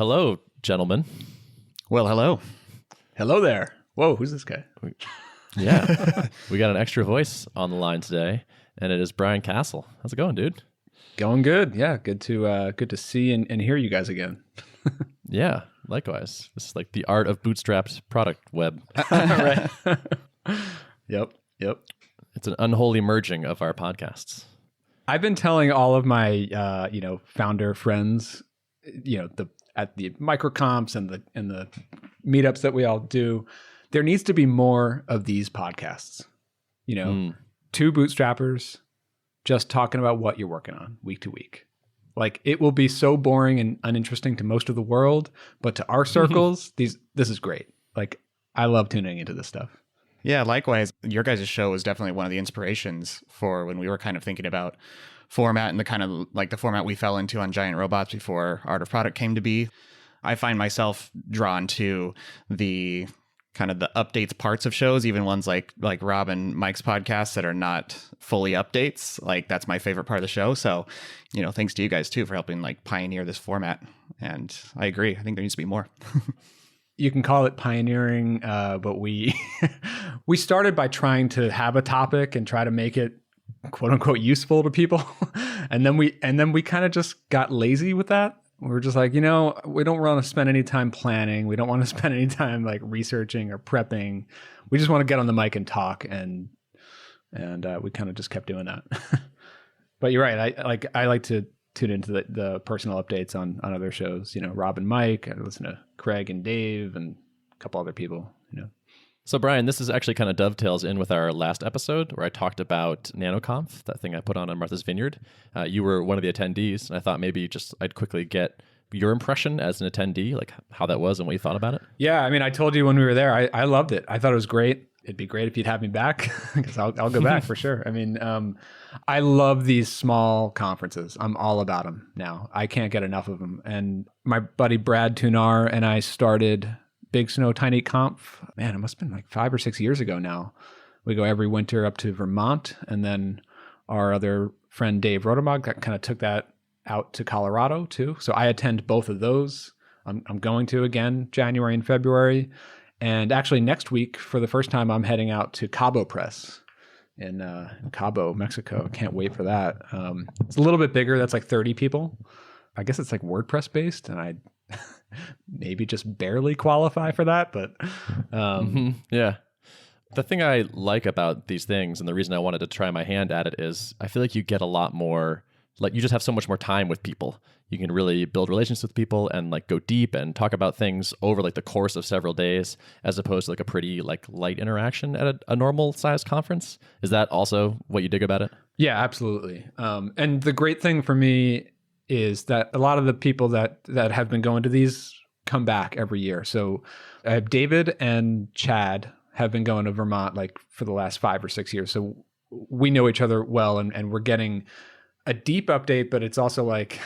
Hello, gentlemen. Well, hello. Hello there. Whoa, who's this guy? Yeah, we got an extra voice on the line today, and it is Brian Casel. How's it going, dude? Going good. Yeah, good to see and hear you guys again. Yeah, likewise. This is like the art of bootstrapped product web. Right. Yep. It's an unholy merging of our podcasts. I've been telling all of my founder friends, at the microcomps and the meetups that we all do, there needs to be more of these podcasts. Two bootstrappers just talking about what you're working on week to week. Like, it will be so boring and uninteresting to most of the world, but to our circles, this is great. Like, I love tuning into this stuff. Yeah, likewise. Your guys' show was definitely one of the inspirations for when we were kind of thinking about format and the kind of like the format we fell into on Giant Robots before Art of Product came to be. I find myself drawn to the kind of the updates parts of shows, even ones like Rob and Mike's podcasts that are not fully updates. Like, that's my favorite part of the show. So, thanks to you guys too for helping like pioneer this format. And I agree. I think there needs to be more. You can call it pioneering, but we we started by trying to have a topic and try to make it quote unquote useful to people. and then we kind of just got lazy with that. We were just like, we don't want to spend any time planning. We don't want to spend any time like researching or prepping. We just want to get on the mic and talk. And we kind of just kept doing that. But you're right. I like to tune into the personal updates on other shows, Rob and Mike. I listen to Craig and Dave and a couple other people, So, Brian, this is actually kind of dovetails in with our last episode where I talked about NanoConf, that thing I put on Martha's Vineyard. You were one of the attendees, and I thought maybe I'd quickly get your impression as an attendee, like how that was and what you thought about it. Yeah, I mean, I told you when we were there, I loved it. I thought it was great. It'd be great if you'd have me back, because I'll go back for sure. I mean, I love these small conferences. I'm all about them now. I can't get enough of them. And my buddy Brad Tunar and I started Big Snow Tiny Conf. Man, it must have been like 5 or 6 years ago now. We go every winter up to Vermont, and then our other friend Dave Rodermog kind of took that out to Colorado too. So I attend both of those. I'm going to again January and February. And actually next week, for the first time, I'm heading out to Cabo Press in Cabo, Mexico. Can't wait for that. It's a little bit bigger. That's like 30 people. I guess it's like WordPress based, and I maybe just barely qualify for that. But Yeah. The thing I like about these things, and the reason I wanted to try my hand at it, is I feel like you get a lot more, like you just have so much more time with people. You can really build relationships with people and like go deep and talk about things over like the course of several days, as opposed to like a pretty like light interaction at a normal size conference. Is that also what you dig about it? Yeah, absolutely. And the great thing for me is that a lot of the people that have been going to these come back every year. So David and Chad have been going to Vermont like for the last 5 or 6 years. So we know each other well, and we're getting a deep update, but it's also like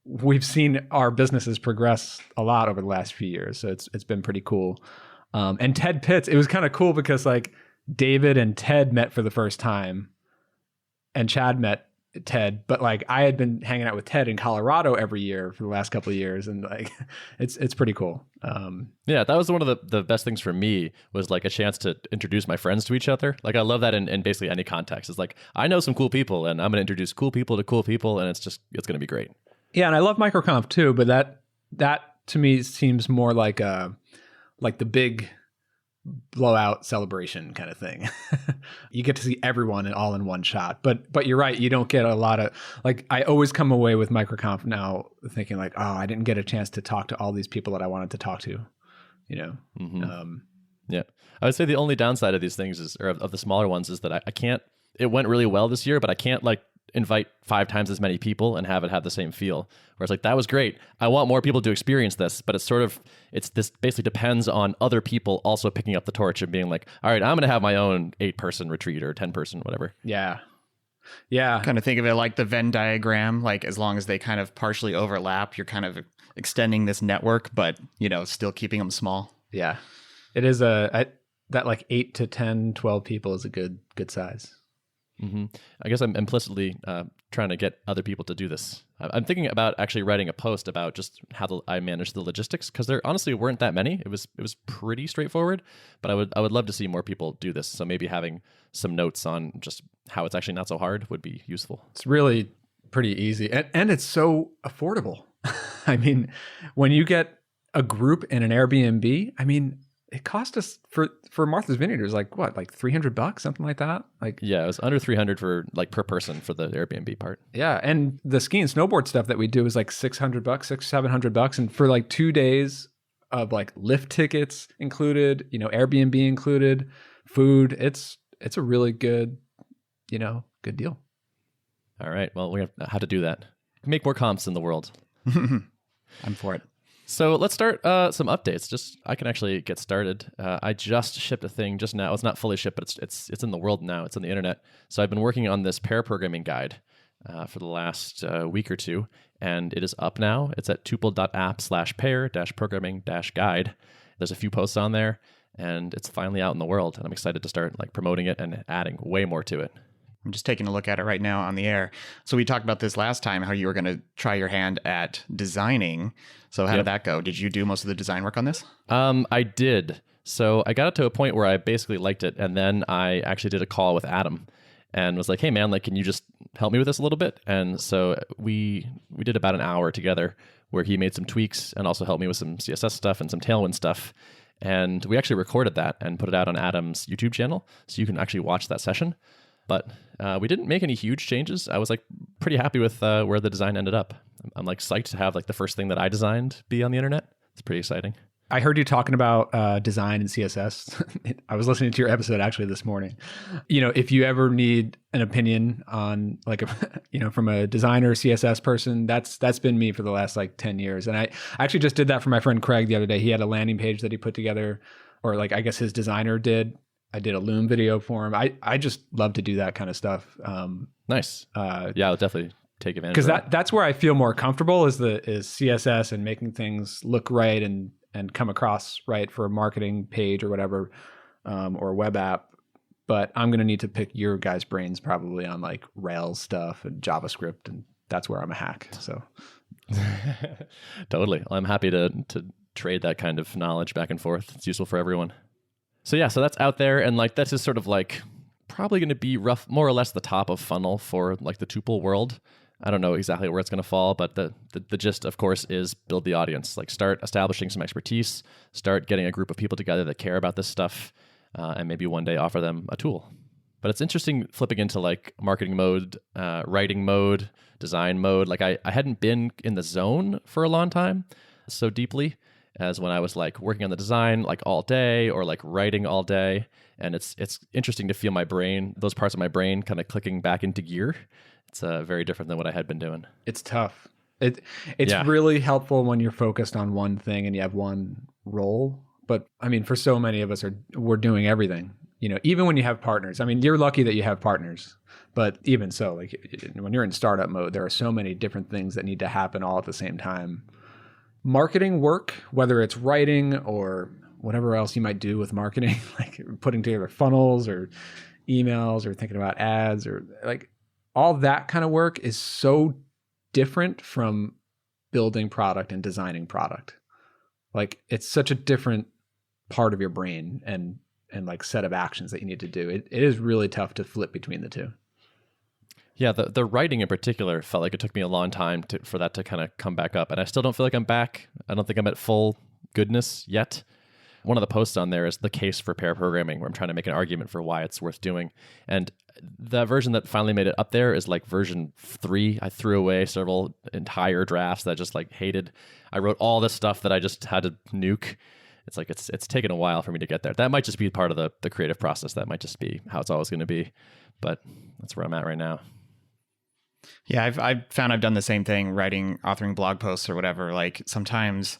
we've seen our businesses progress a lot over the last few years. So it's been pretty cool. And Ted Pitts, it was kind of cool because like David and Ted met for the first time, and Chad met Ted, but like I had been hanging out with Ted in Colorado every year for the last couple of years, and like it's pretty cool. Yeah, that was one of the best things for me, was like a chance to introduce my friends to each other. Like I love that in basically any context. It's like I know some cool people, and I'm going to introduce cool people to cool people, and it's going to be great. Yeah, and I love microconf too, but that to me seems more like the big blowout celebration kind of thing. You get to see everyone all in one shot. But you're right, you don't get a lot of, like, I always come away with microconf now thinking like, oh, I didn't get a chance to talk to all these people that I wanted to talk to, Mm-hmm. Yeah. I would say the only downside of these things is, or of the smaller ones, is that I can't, it went really well this year, but I can't like invite 5 times as many people and have it have the same feel. Where it's like, that was great. I want more people to experience this, but this basically depends on other people also picking up the torch and being like, all right, I'm going to have my own 8-person retreat or 10-person, whatever. Yeah. Yeah. Kind of think of it like the Venn diagram, like as long as they kind of partially overlap, you're kind of extending this network, but, still keeping them small. Yeah. It is that like 8 to 10, 12 people is a good size. Mm-hmm. I guess I'm implicitly trying to get other people to do this I'm thinking about actually writing a post about just how I manage the logistics, because there honestly weren't that many. It was pretty straightforward, but I would love to see more people do this. So maybe having some notes on just how it's actually not so hard would be useful. It's really pretty easy, and it's so affordable. I mean, when you get a group in an Airbnb, I mean, it cost us for Martha's Vineyard, it was like what, like $300, something like that. Like, yeah, it was under 300 for like per person for the Airbnb part. Yeah, and the ski and snowboard stuff that we do is like $600, $700, and for like 2 days of like lift tickets included, Airbnb included, food. It's a really good, good deal. All right, well, we have to do that. Make more comps in the world. I'm for it. So let's start some updates. I can actually get started. I just shipped a thing just now. It's not fully shipped, but it's in the world now. It's on the internet. So I've been working on this pair programming guide for the last week or two, and it is up now. It's at tuple.app/pair-programming-guide. There's a few posts on there, and it's finally out in the world. And I'm excited to start like promoting it and adding way more to it. I'm just taking a look at it right now on the air. So we talked about this last time, how you were going to try your hand at designing. So how did that go? Did you do most of the design work on this? I did. So I got it to a point where I basically liked it. And then I actually did a call with Adam and was like, hey, man, like, can you just help me with this a little bit? And so we did about an hour together where he made some tweaks and also helped me with some CSS stuff and some Tailwind stuff. And we actually recorded that and put it out on Adam's YouTube channel. So you can actually watch that session. But we didn't make any huge changes. I was like pretty happy with where the design ended up. I'm like psyched to have like the first thing that I designed be on the internet. It's pretty exciting. I heard you talking about design and CSS. I was listening to your episode actually this morning. If you ever need an opinion on like from a designer CSS person, that's been me for the last like 10 years. And I actually just did that for my friend Craig the other day. He had a landing page that he put together, or like I guess his designer did. I did a Loom video for him. I just love to do that kind of stuff. Nice. Yeah, I'll definitely take advantage because of that. That's where I feel more comfortable is CSS and making things look right and come across right for a marketing page or whatever, or a web app. But I'm going to need to pick your guys' brains probably on like Rails stuff and JavaScript, and that's where I'm a hack. So totally. Well, I'm happy to trade that kind of knowledge back and forth. It's useful for everyone. So yeah, so that's out there, and like that's just sort of like probably going to be more or less the top of funnel for like the Tuple world. I don't know exactly where it's going to fall, but the gist, of course, is build the audience. Like start establishing some expertise, start getting a group of people together that care about this stuff, and maybe one day offer them a tool. But it's interesting flipping into like marketing mode, writing mode, design mode. Like I hadn't been in the zone for a long time so deeply as when I was like working on the design like all day or like writing all day. And it's interesting to feel my brain, those parts of my brain kind of clicking back into gear. It's very different than what I had been doing. It's tough. It's really helpful when you're focused on one thing and you have one role. But I mean, for so many of us, we're doing everything. Even when you have partners. I mean, you're lucky that you have partners. But even so, like when you're in startup mode, there are so many different things that need to happen all at the same time. Marketing work, whether it's writing or whatever else you might do with marketing, like putting together funnels or emails or thinking about ads or like all that kind of work is so different from building product and designing product. Like it's such a different part of your brain and like set of actions that you need to do. It is really tough to flip between the two. Yeah, the writing in particular felt like it took me a long time for that to kind of come back up. And I still don't feel like I'm back. I don't think I'm at full goodness yet. One of the posts on there is the case for pair programming, where I'm trying to make an argument for why it's worth doing. And the version that finally made it up there is like version 3. I threw away several entire drafts that I just like hated. I wrote all this stuff that I just had to nuke. It's like it's taken a while for me to get there. That might just be part of the creative process. That might just be how it's always going to be. But that's where I'm at right now. Yeah, I've found I've done the same thing, authoring blog posts or whatever. Like sometimes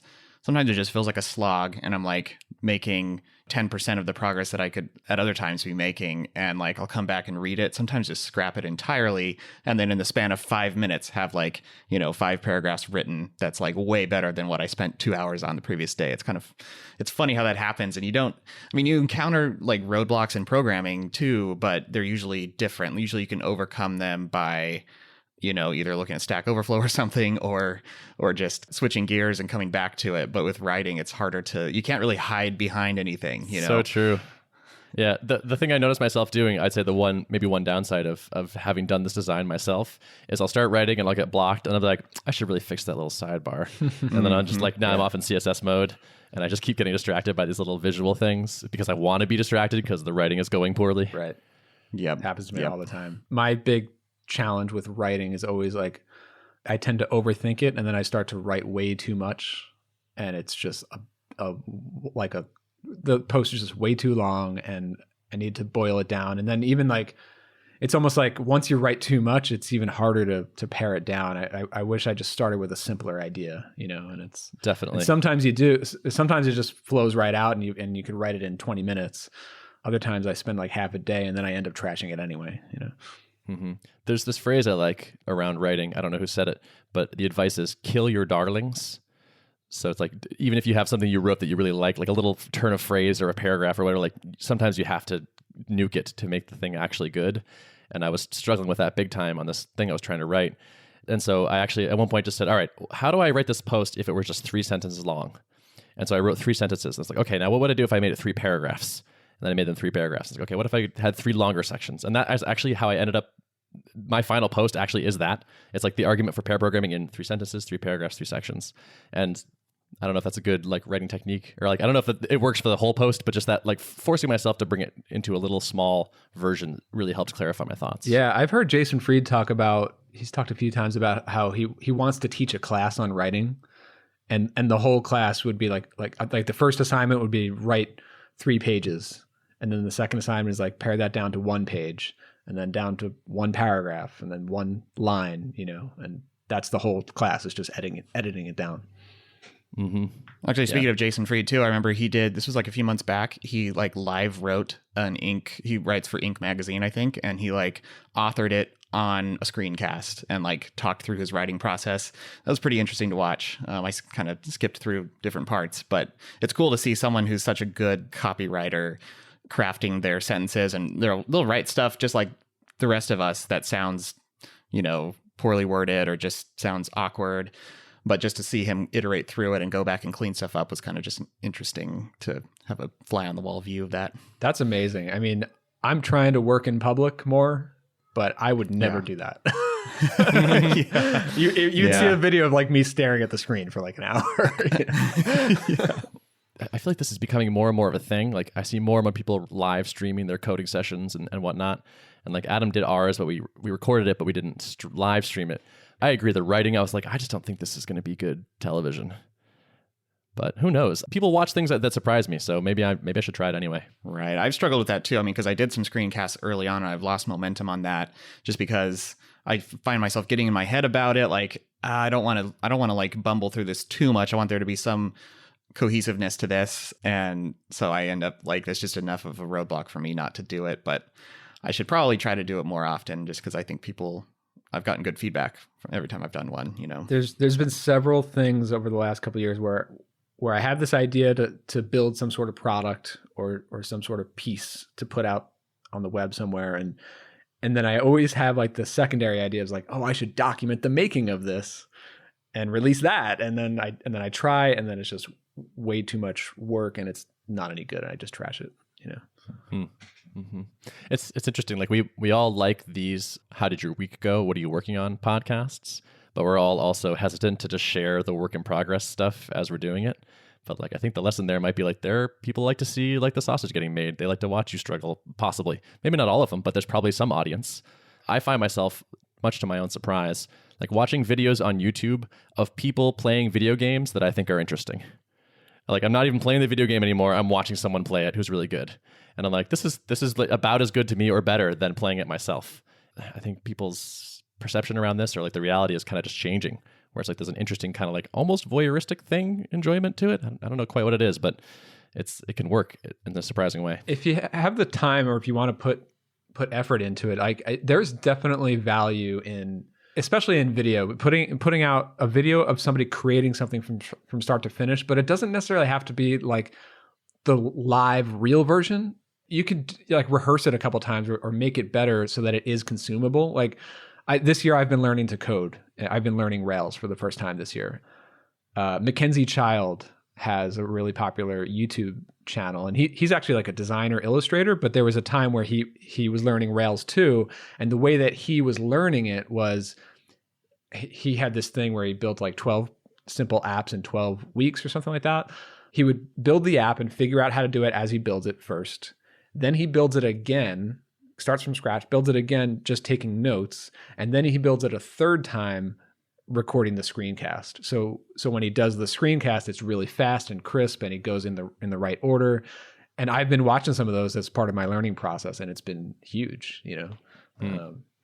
it just feels like a slog, and I'm like making 10% of the progress that I could at other times be making. And like, I'll come back and read it, sometimes just scrap it entirely. And then in the span of 5 minutes have 5 paragraphs written. That's like way better than what I spent 2 hours on the previous day. It's funny how that happens. And you encounter like roadblocks in programming too, but they're usually different. Usually you can overcome them by either looking at Stack Overflow or something, or just switching gears and coming back to it. But with writing, it's harder you can't really hide behind anything, So true. Yeah, the thing I noticed myself doing, I'd say maybe one downside of having done this design myself is I'll start writing and I'll get blocked and I'll be like, I should really fix that little sidebar. And then I'm just like, I'm off in CSS mode and I just keep getting distracted by these little visual things because I want to be distracted because the writing is going poorly. Right. Yep. Happens to me all the time. My big challenge with writing is always like, I tend to overthink it and then I start to write way too much and it's just the post is just way too long and I need to boil it down. And then even like, it's almost like once you write too much, it's even harder to pare it down. I wish I just started with a simpler idea, and it's definitely, and sometimes you do. Sometimes it just flows right out and you can write it in 20 minutes. Other times I spend like half a day and then I end up trashing it anyway, Mm-hmm. There's this phrase I like around writing. I don't know who said it, but the advice is kill your darlings. So it's like, even if you have something you wrote that you really like a little turn of phrase or a paragraph or whatever, like sometimes you have to nuke it to make the thing actually good. And I was struggling with that big time on this thing I was trying to write. And so I actually at one point just said, all right, how do I write this post if it were just 3 sentences long? And so I wrote 3 sentences. And it's like, okay, now what would I do if I made it 3 paragraphs? And then I made them 3 paragraphs. It's like, okay, what if I had 3 longer sections? And that is actually how I ended up. My final post actually is that. It's like the argument for pair programming in 3 sentences, 3 paragraphs, 3 sections. And I don't know if that's a good like writing technique or like, I don't know if it works for the whole post, but just that like forcing myself to bring it into a little small version really helped clarify my thoughts. Yeah. I've heard Jason Fried he's talked a few times about how he wants to teach a class on writing and the whole class would be like the first assignment would be write 3 pages. And then the second assignment is like pare that down to 1 page and then down to 1 paragraph and then 1 line, and that's the whole class is just editing it down. Mm-hmm. Actually, speaking of Jason Fried too, I remember this was like a few months back, he like live wrote he writes for Ink magazine, I think, and he like authored it on a screencast and like talked through his writing process. That was pretty interesting to watch. I kind of skipped through different parts, but it's cool to see someone who's such a good copywriter crafting their sentences, and they'll write stuff just like the rest of us that sounds, poorly worded or just sounds awkward. But just to see him iterate through it and go back and clean stuff up was kind of just interesting to have a fly on the wall view of that. That's amazing. I mean, I'm trying to work in public more, but I would never do that. You'd see a video of like me staring at the screen for like an hour. I feel like this is becoming more and more of a thing. Like I see more and more people live streaming their coding sessions and whatnot. And like Adam did ours, but we recorded it, but we didn't live stream it. I agree. The writing, I was like, I just don't think this is going to be good television. But who knows? People watch things that surprise me, so maybe I should try it anyway. Right. I've struggled with that too. I mean, because I did some screencasts early on, and I've lost momentum on that just because I find myself getting in my head about it. Like, I don't want to like bumble through this too much. I want there to be some cohesiveness to this, and so I end up like there's just enough of a roadblock for me not to do it. But I should probably try to do it more often, just because I think I've gotten good feedback from every time I've done one. There's been several things over the last couple of years where I have this idea to build some sort of product or some sort of piece to put out on the web somewhere, and then I always have like the secondary idea is like, oh, I should document the making of this and release that, and then I try, and then it's just way too much work and it's not any good, and I just trash it. Mm-hmm. It's interesting. Like we all like these "How did your week go? What are you working on?" podcasts, but we're all also hesitant to just share the work in progress stuff as we're doing it. But like I think the lesson there might be like people like to see like the sausage getting made. They like to watch you struggle. Possibly, maybe not all of them, but there's probably some audience. I find myself, much to my own surprise, like watching videos on YouTube of people playing video games that I think are interesting. Like I'm not even playing the video game anymore. I'm watching someone play it who's really good. And I'm like, this is about as good to me or better than playing it myself. I think people's perception around this, or like the reality, is kind of just changing. Where it's like there's an interesting kind of like almost voyeuristic enjoyment to it. I don't know quite what it is, but it can work in a surprising way. If you have the time, or if you want to put effort into it, there's definitely value in, especially in video, putting out a video of somebody creating something from start to finish. But it doesn't necessarily have to be like the live real version. You could like rehearse it a couple times or make it better so that it is consumable. Like This year I've been learning to code. I've been learning Rails for the first time this year. Mackenzie Child has a really popular YouTube channel, and he's actually like a designer illustrator, but there was a time where he was learning Rails too. And the way that he was learning it was he had this thing where he built like 12 simple apps in 12 weeks or something like that. He would build the app and figure out how to do it as he builds it first. Then he builds it again, starts from scratch, builds it again, just taking notes. And then he builds it a third time, recording the screencast. So when he does the screencast, it's really fast and crisp, and he goes in the right order. And I've been watching some of those as part of my learning process, and it's been huge,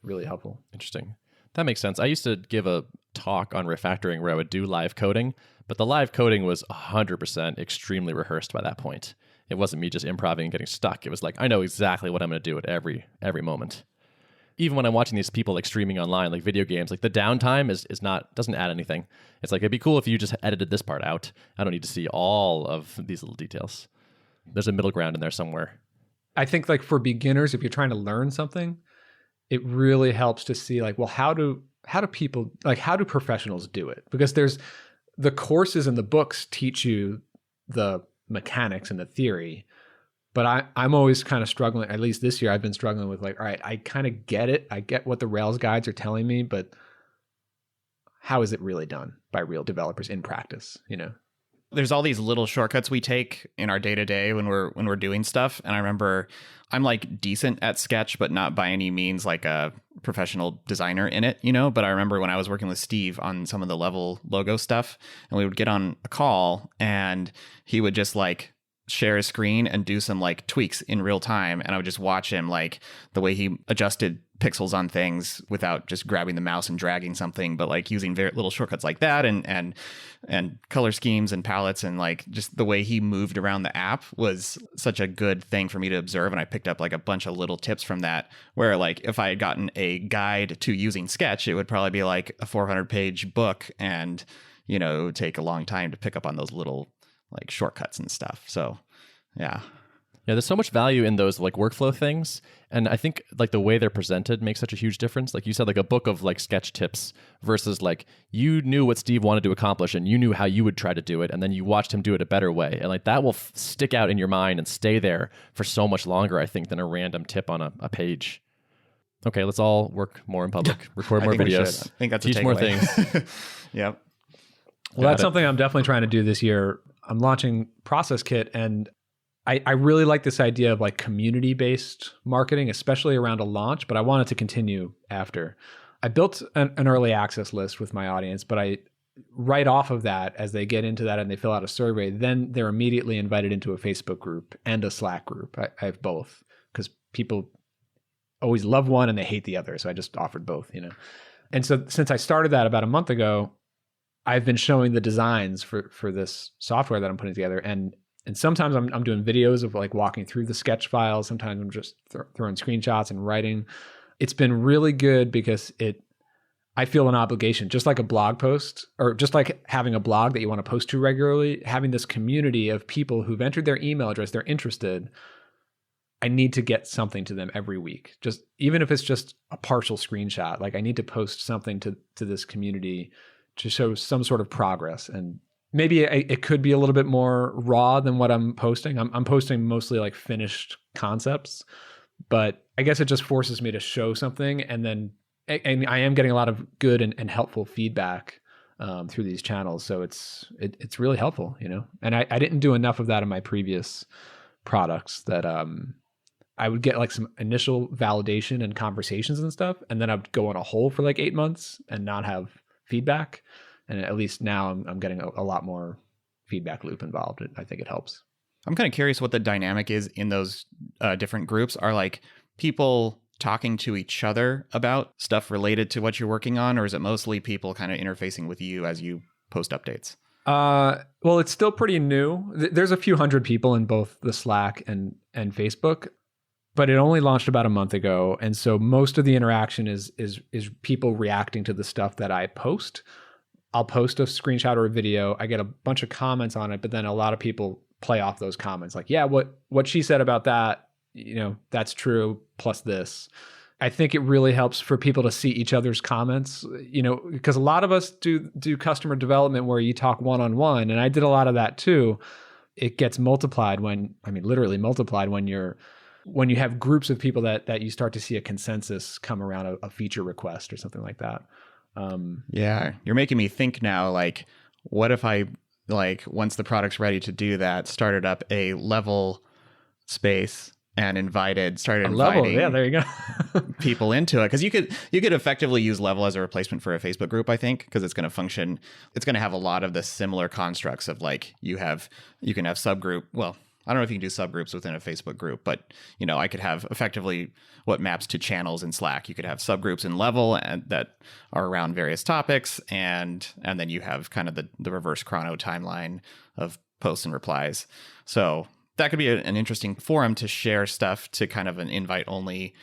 really helpful. Interesting. That makes sense. I used to give a talk on refactoring where I would do live coding, but the live coding was 100% extremely rehearsed by that point. It wasn't me just improvising and getting stuck. It was like, I know exactly what I'm going to do at every moment. Even when I'm watching these people like streaming online, like video games, like the downtime doesn't add anything. It's like, it'd be cool if you just edited this part out. I don't need to see all of these little details. There's a middle ground in there somewhere. I think like for beginners, if you're trying to learn something, it really helps to see like, well, how do people, like, how do professionals do it? Because there's the courses and the books teach you the mechanics and the theory, but I'm always kind of struggling. At least this year, I've been struggling with like, all right, I kind of get it. I get what the Rails guides are telling me, but how is it really done by real developers in practice? There's all these little shortcuts we take in our day-to-day when we're doing stuff. And I remember I'm like decent at Sketch, but not by any means like a professional designer in it, But I remember when I was working with Steve on some of the level logo stuff, and we would get on a call and he would just like share a screen and do some like tweaks in real time. And I would just watch him, like the way he adjusted pixels on things without just grabbing the mouse and dragging something, but like using very little shortcuts like that and color schemes and palettes, and like just the way he moved around the app was such a good thing for me to observe. And I picked up like a bunch of little tips from that, where like if I had gotten a guide to using Sketch, it would probably be like a 400-page book, and it would take a long time to pick up on those little like shortcuts and stuff. So yeah, there's so much value in those like workflow things, and I think like the way they're presented makes such a huge difference. Like you said, like a book of like Sketch tips versus like you knew what Steve wanted to accomplish and you knew how you would try to do it, and then you watched him do it a better way, and like that will stick out in your mind and stay there for so much longer, I think, than a random tip on a page. Okay, let's all work more in public, record more videos. I think that's teach more things. Yep. Well, that's something I'm definitely trying to do this year. I'm launching Process Kit, and I really like this idea of like community-based marketing, especially around a launch, but I want it to continue after. I built an early access list with my audience, but right off of that, as they get into that and they fill out a survey, then they're immediately invited into a Facebook group and a Slack group. I have both, because people always love one and they hate the other. So I just offered both, And so since I started that about a month ago, I've been showing the designs for this software that I'm putting together. And sometimes I'm doing videos of like walking through the sketch files. Sometimes I'm just throwing screenshots and writing. It's been really good because I feel an obligation, just like a blog post, or just like having a blog that you want to post to regularly, having this community of people who've entered their email address, they're interested. I need to get something to them every week, just even if it's just a partial screenshot. Like I need to post something to this community to show some sort of progress. And maybe it could be a little bit more raw than what I'm posting. I'm posting mostly like finished concepts, but I guess it just forces me to show something. And I am getting a lot of good and helpful feedback through these channels. So it's really helpful, and I didn't do enough of that in my previous products that I would get like some initial validation and conversations and stuff. And then I'd go on a hole for like 8 months and not have feedback. And at least now I'm getting a lot more feedback loop involved. I think it helps. I'm kind of curious what the dynamic is in those different groups. Are like people talking to each other about stuff related to what you're working on, or is it mostly people kind of interfacing with you as you post updates? Well, it's still pretty new. There's a few hundred people in both the Slack and Facebook, but it only launched about a month ago. And so most of the interaction is people reacting to the stuff that I post. I'll post a screenshot or a video. I get a bunch of comments on it, but then a lot of people play off those comments. Like, yeah, what she said about that, that's true, plus this. I think it really helps for people to see each other's comments, because a lot of us do customer development where you talk one-on-one, and I did a lot of that too. It gets multiplied literally multiplied when you have groups of people that you start to see a consensus come around a feature request or something like that. Yeah, you're making me think now, like, what if I, like, once the product's ready to do that, started up a level space and started inviting yeah, there you go. people into it, because you could effectively use level as a replacement for a Facebook group, I think, because it's going to function. It's going to have a lot of the similar constructs of, like, you can have subgroup. Well, I don't know if you can do subgroups within a Facebook group, but I could have effectively what maps to channels in Slack. You could have subgroups in level and that are around various topics, and then you have kind of the reverse chrono timeline of posts and replies. So that could be an interesting forum to share stuff to kind of an invite-only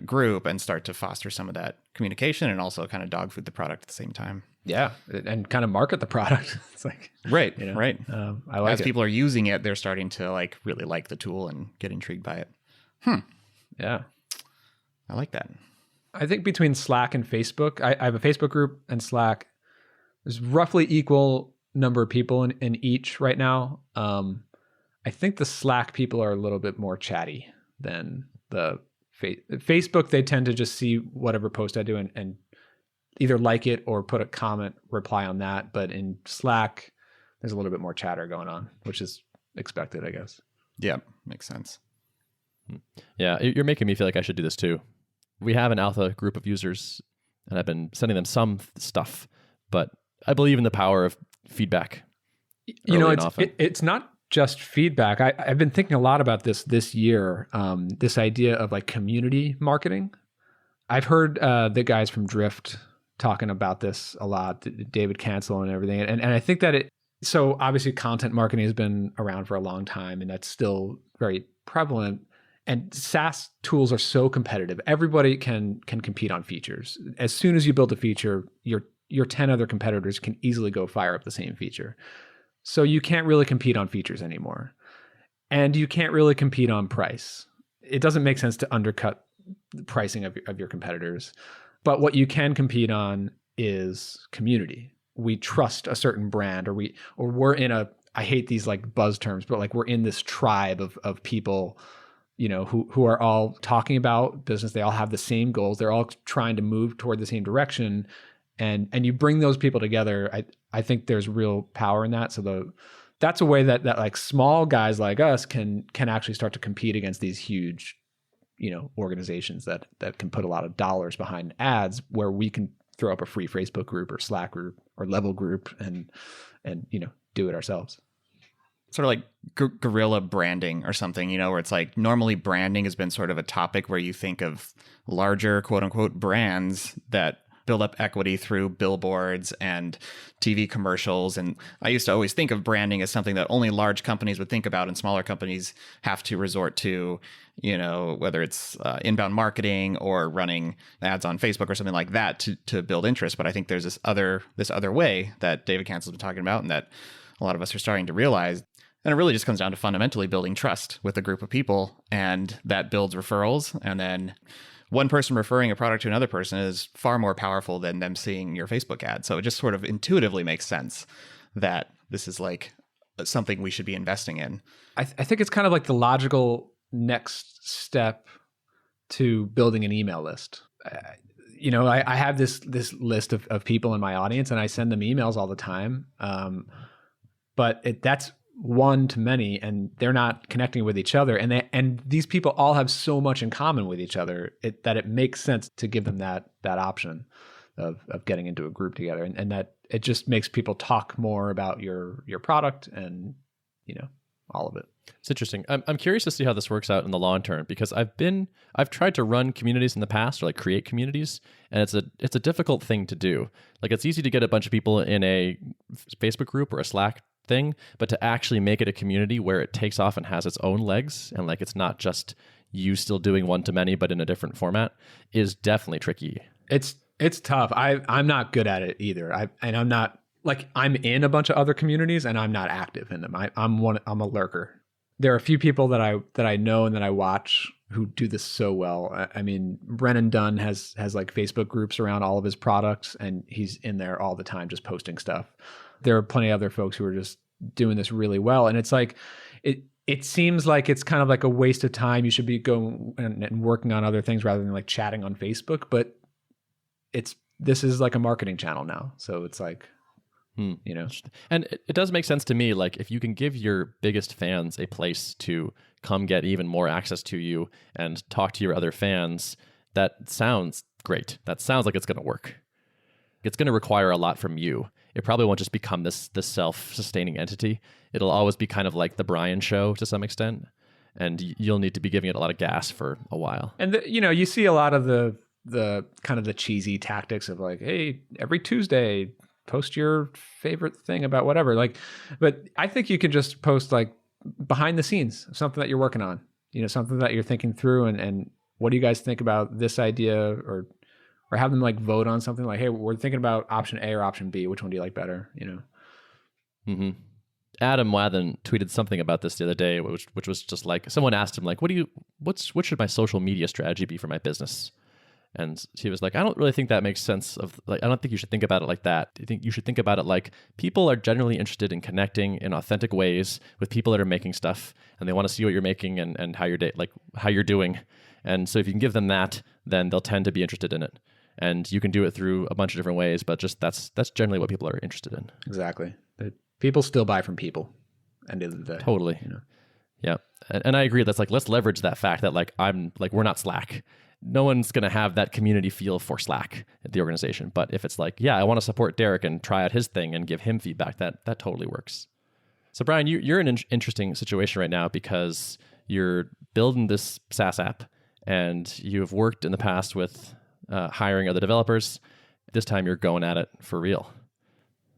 group and start to foster some of that communication and also kind of dog food the product at the same time. Yeah, and kind of market the product. It's like right. I like as it. people are using it, they're starting to, like, really like the tool and get intrigued by it. Yeah, I like that. I think between Slack and Facebook, I have a Facebook group and Slack. There's roughly equal number of people in each right now. I think the Slack people are a little bit more chatty than the Facebook. They tend to just see whatever post I do and either like it or put a comment reply on that. But in Slack, there's a little bit more chatter going on, which is expected, I guess. Yeah, makes sense. Yeah, you're making me feel like I should do this too. We have an alpha group of users, and I've been sending them some stuff, but I believe in the power of feedback. It's not just feedback. I've been thinking a lot about this year, this idea of, like, community marketing. I've heard the guys from Drift talking about this a lot, David Casel and everything. And I think that so obviously content marketing has been around for a long time, and that's still very prevalent. And SaaS tools are so competitive. Everybody can compete on features. As soon as you build a feature, your 10 other competitors can easily go fire up the same feature. So you can't really compete on features anymore. And you can't really compete on price. It doesn't make sense to undercut the pricing of your competitors. But what you can compete on is community. We trust a certain brand, or we're in I hate these, like, buzz terms, but, like, we're in this tribe of people, who are all talking about business. They all have the same goals. They're all trying to move toward the same direction. And you bring those people together. I think there's real power in that. So that's a way that like small guys like us can actually start to compete against these huge, organizations that can put a lot of dollars behind ads, where we can throw up a free Facebook group or Slack group or level group and do it ourselves. Sort of like guerrilla branding or something, where it's like, normally branding has been sort of a topic where you think of larger quote unquote brands that build up equity through billboards and TV commercials. And I used to always think of branding as something that only large companies would think about, and smaller companies have to resort to, whether it's inbound marketing or running ads on Facebook or something like that to build interest. But I think there's this other way that David Casel's been talking about, and that a lot of us are starting to realize. And it really just comes down to fundamentally building trust with a group of people, and that builds referrals. And then one person referring a product to another person is far more powerful than them seeing your Facebook ad. So it just sort of intuitively makes sense that this is, like, something we should be investing in. I think it's kind of like the logical next step to building an email list. I have this list of people in my audience, and I send them emails all the time. But that's one to many, and they're not connecting with each other. And these people all have so much in common with each other that it makes sense to give them that option of getting into a group together. And that it just makes people talk more about your product and, all of it. It's interesting. I'm curious to see how this works out in the long term, because I've tried to run communities in the past, or like create communities, and it's a difficult thing to do. Like, it's easy to get a bunch of people in a Facebook group or a Slack thing, but to actually make it a community where it takes off and has its own legs, and, like, it's not just you still doing one to many but in a different format, is definitely tricky. It's tough. I'm not good at it either. I'm not, like, I'm in a bunch of other communities and I'm not active in them. I'm a lurker. There are a few people that I know and that I watch who do this so well. I mean, Brennan Dunn has like Facebook groups around all of his products, and he's in there all the time just posting stuff. There are plenty of other folks who are just doing this really well. And it's like, it seems like it's kind of like a waste of time. You should be going and working on other things rather than like chatting on Facebook. But this is like a marketing channel now. So it's like, you know. And it does make sense to me. Like if you can give your biggest fans a place to come get even more access to you and talk to your other fans, that sounds great. That sounds like it's going to work. It's going to require a lot from you. It probably won't just become this self-sustaining entity. It'll always be kind of like the Brian show to some extent, and you'll need to be giving it a lot of gas for a while. And you see a lot of the kind of the cheesy tactics of like, hey, every Tuesday post your favorite thing about whatever. Like, but I think you can just post like behind the scenes, something that you're working on, something that you're thinking through, and what do you guys think about this idea, or have them like vote on something like, hey, we're thinking about option A or option B. Which one do you like better? Mm-hmm. Adam Wathen tweeted something about this the other day, which was just like, someone asked him like, what should my social media strategy be for my business? And he was like, I don't really think that makes sense. I don't think you should think about it like that. I think you should think about it like people are generally interested in connecting in authentic ways with people that are making stuff, and they want to see what you're making and how you're doing. And so if you can give them that, then they'll tend to be interested in it. And you can do it through a bunch of different ways, but just that's generally what people are interested in. Exactly. People still buy from people. End of the day. Totally. Yeah. And I agree. That's like, let's leverage that fact that like we're not Slack. No one's going to have that community feel for Slack at the organization. But if it's like, yeah, I want to support Derrick and try out his thing and give him feedback, that totally works. So Brian, you're in an interesting situation right now because you're building this SaaS app, and you've worked in the past with hiring other developers. This time you're going at it for real.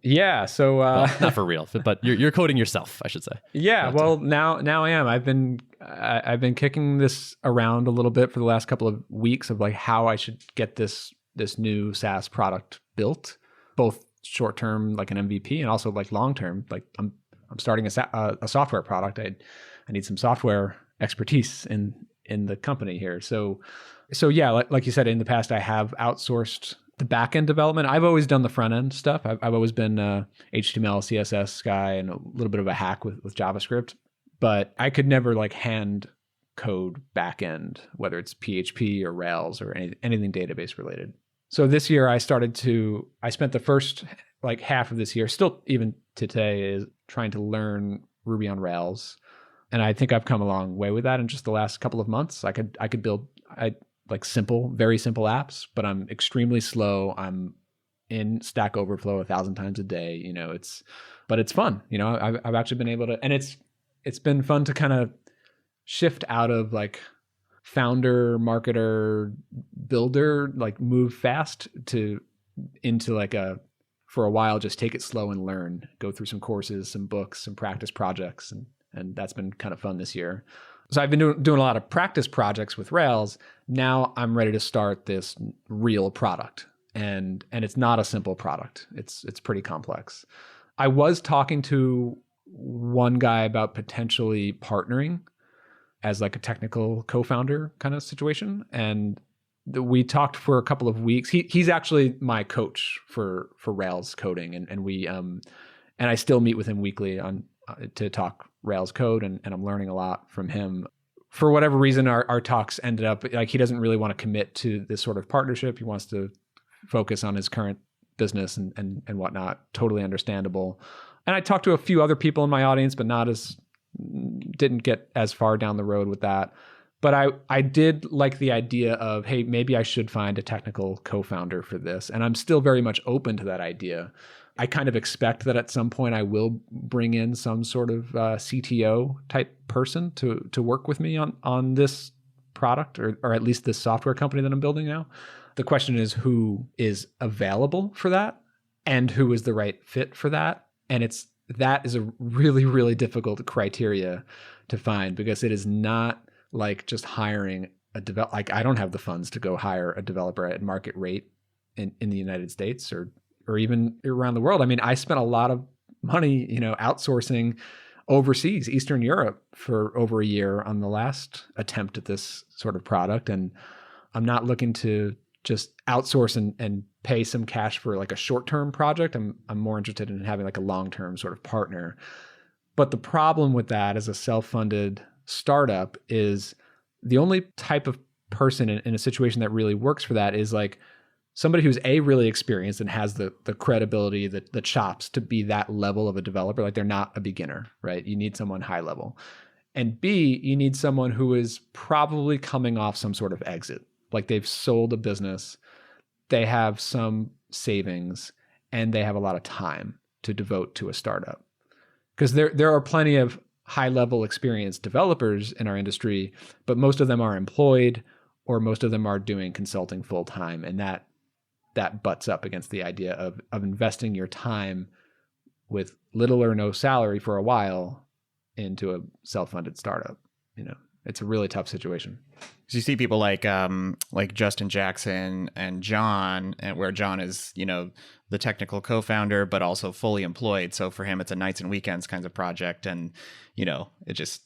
Yeah. So well, not for real, but you're coding yourself, I should say. Yeah. Well, now I am. I've been kicking this around a little bit for the last couple of weeks of like how I should get this new SaaS product built, both short term like an MVP and also like long term. Like I'm starting a software product. I need some software expertise in the company here. So yeah, like you said, in the past I have outsourced the back-end development. I've always done the front-end stuff. I've always been a HTML, CSS guy, and a little bit of a hack with JavaScript. But I could never like hand code back-end, whether it's PHP or Rails or anything database related. So this year I spent the first like half of this year, still even today, is trying to learn Ruby on Rails. And I think I've come a long way with that in just the last couple of months. I could build very simple apps, but I'm extremely slow. I'm in Stack Overflow 1,000 times a day. But it's fun. I've actually been able to, and it's been fun to kind of shift out of like founder, marketer, builder, like move fast into like for a while, just take it slow and learn, go through some courses, some books, some practice projects. And that's been kind of fun this year. So I've been doing a lot of practice projects with Rails. Now I'm ready to start this real product. And it's not a simple product. It's pretty complex. I was talking to one guy about potentially partnering as like a technical co-founder kind of situation. And we talked for a couple of weeks. He's actually my coach for Rails coding. And we and I still meet with him weekly to talk Rails code, and I'm learning a lot from him. For whatever reason, our talks ended up like he doesn't really want to commit to this sort of partnership. He wants to focus on his current business and whatnot. Totally understandable. And I talked to a few other people in my audience, but didn't get as far down the road with that. But I did like the idea of, hey, maybe I should find a technical co-founder for this. And I'm still very much open to that idea. I kind of expect that at some point I will bring in some sort of CTO type person to work with me on this product or at least this software company that I'm building now. The question is who is available for that and who is the right fit for that. And that is a really, really difficult criteria to find, because it is not like just hiring like I don't have the funds to go hire a developer at market rate in the United States or even around the world. I mean, I spent a lot of money, outsourcing overseas, Eastern Europe, for over a year on the last attempt at this sort of product. And I'm not looking to just outsource and pay some cash for like a short-term project. I'm more interested in having like a long-term sort of partner. But the problem with that as a self-funded startup is the only type of person in a situation that really works for that is like somebody who's really experienced and has the credibility, the chops to be that level of a developer. Like they're not a beginner, right? You need someone high level. And B, you need someone who is probably coming off some sort of exit. Like they've sold a business, they have some savings, and they have a lot of time to devote to a startup. Because there are plenty of high-level experienced developers in our industry, but most of them are employed or most of them are doing consulting full-time. And that butts up against the idea of investing your time with little or no salary for a while into a self-funded startup. It's a really tough situation. So you see people like Justin Jackson and John, where John is, the technical co-founder, but also fully employed. So for him, it's a nights and weekends kinds of project. And, it just,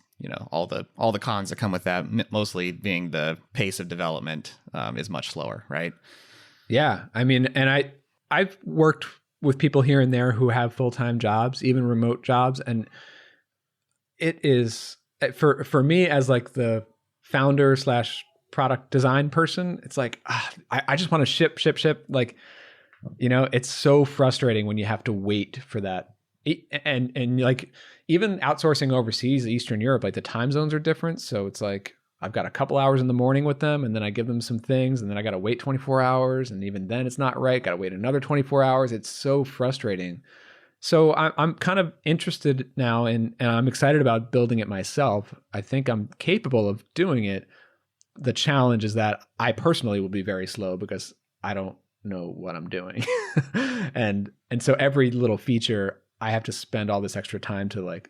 all the cons that come with that, mostly being the pace of development is much slower, right? Yeah. I mean, and I've worked with people here and there who have full-time jobs, even remote jobs. And it is, for me as like the founder / product design person, it's like, I just want to ship. Like, it's so frustrating when you have to wait for that. And like even outsourcing overseas, Eastern Europe, like the time zones are different. So it's like, I've got a couple hours in the morning with them and then I give them some things and then I got to wait 24 hours. And even then it's not right. Got to wait another 24 hours. It's so frustrating. So I'm kind of interested now and I'm excited about building it myself. I think I'm capable of doing it. The challenge is that I personally will be very slow because I don't know what I'm doing. and so every little feature, I have to spend all this extra time to like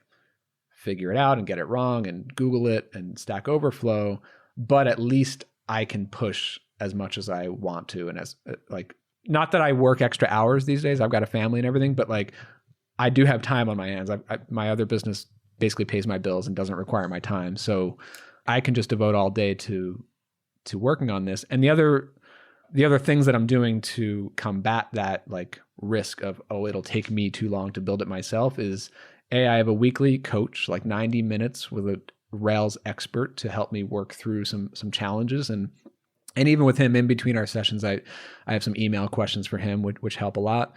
figure it out and get it wrong and Google it and Stack Overflow. But at least I can push as much as I want to. And as like, not that I work extra hours these days, I've got a family and everything, but like I do have time on my hands. My other business basically pays my bills and doesn't require my time. So I can just devote all day to working on this. And the other things that I'm doing to combat that like risk of, it'll take me too long to build it myself is I have a weekly coach, like 90 minutes with a Rails expert to help me work through some challenges. And even with him in between our sessions, I have some email questions for him, which help a lot.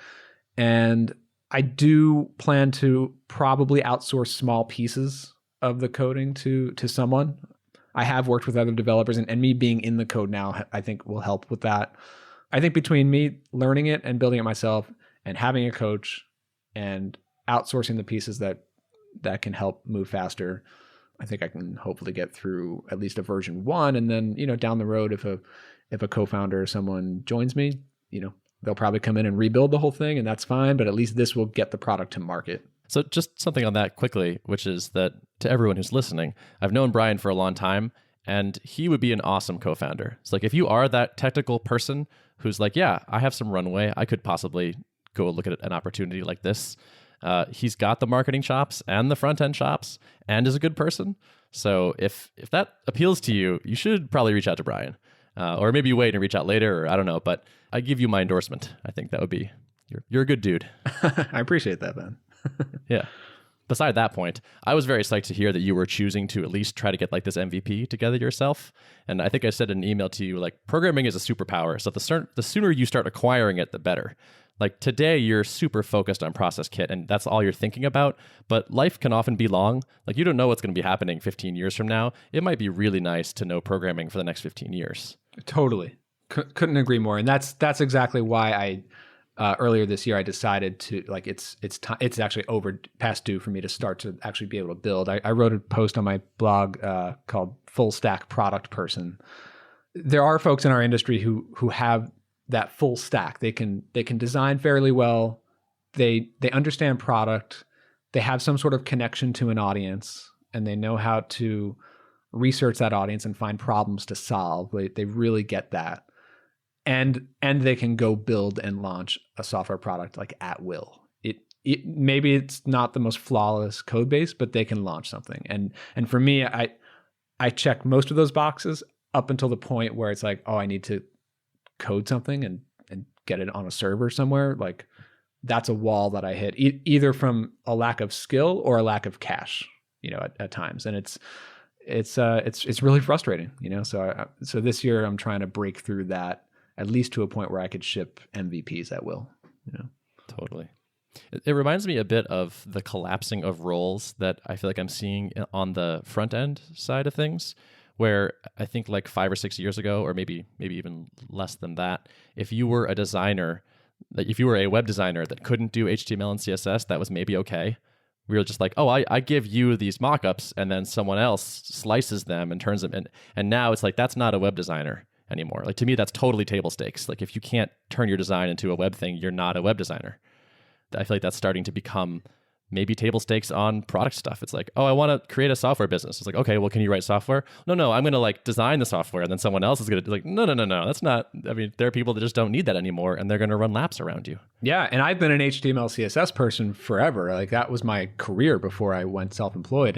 And I do plan to probably outsource small pieces of the coding to someone. I have worked with other developers and me being in the code now, I think will help with that. I think between me learning it and building it myself and having a coach and outsourcing the pieces that can help move faster, I think I can hopefully get through at least a version 1. And then, down the road, if a co-founder or someone joins me, they'll probably come in and rebuild the whole thing and that's fine, but at least this will get the product to market. So just something on that quickly, which is that to everyone who's listening, I've known Brian for a long time and he would be an awesome co-founder. It's like, if you are that technical person who's like, yeah, I have some runway, I could possibly go look at an opportunity like this. He's got the marketing chops and the front end chops and is a good person. So if that appeals to you, you should probably reach out to Brian. Or maybe you wait and reach out later, or I don't know, but I give you my endorsement. I think that would be, you're a good dude. I appreciate that, man. Yeah. Beside that point, I was very psyched to hear that you were choosing to at least try to get like this MVP together yourself. And I think I said in an email to you, like, programming is a superpower. So the sooner you start acquiring it, the better. Like today, you're super focused on Process Kit and that's all you're thinking about. But life can often be long. Like you don't know what's going to be happening 15 years from now. It might be really nice to know programming for the next 15 years. Totally. Couldn't agree more. And that's exactly why I earlier this year I decided to like it's actually past due for me to start to actually be able to build. I wrote a post on my blog called Full Stack Product Person. There are folks in our industry who have that full stack. They can design fairly well. They understand product. They have some sort of connection to an audience and they know how to research that audience and find problems to solve. They really get that. And they can go build and launch a software product like at will. maybe it's not the most flawless code base, but they can launch something. And for me, I check most of those boxes up until the point where it's like, oh, I need to code something and get it on a server somewhere. Like that's a wall that I hit either from a lack of skill or a lack of cash, at times. And it's really frustrating, So this year I'm trying to break through that at least to a point where I could ship MVPs at will, Totally. It reminds me a bit of the collapsing of roles that I feel like I'm seeing on the front end side of things, where I think like 5 or 6 years ago, or maybe even less than that, if you were a designer, like if you were a web designer that couldn't do HTML and CSS, that was maybe okay. We were just like, oh, I give you these mockups, and then someone else slices them and turns them in. And now it's like, that's not a web designer anymore. Like to me, that's totally table stakes. Like if you can't turn your design into a web thing, you're not a web designer. I feel like that's starting to become maybe table stakes on product stuff. It's like, oh, I want to create a software business. It's like, okay, well, can you write software? No, I'm going to like design the software, and then someone else is going to be like, no, that's not. I mean, there are people that just don't need that anymore, and they're going to run laps around you. Yeah, and I've been an HTML CSS person forever. Like that was my career before I went self-employed,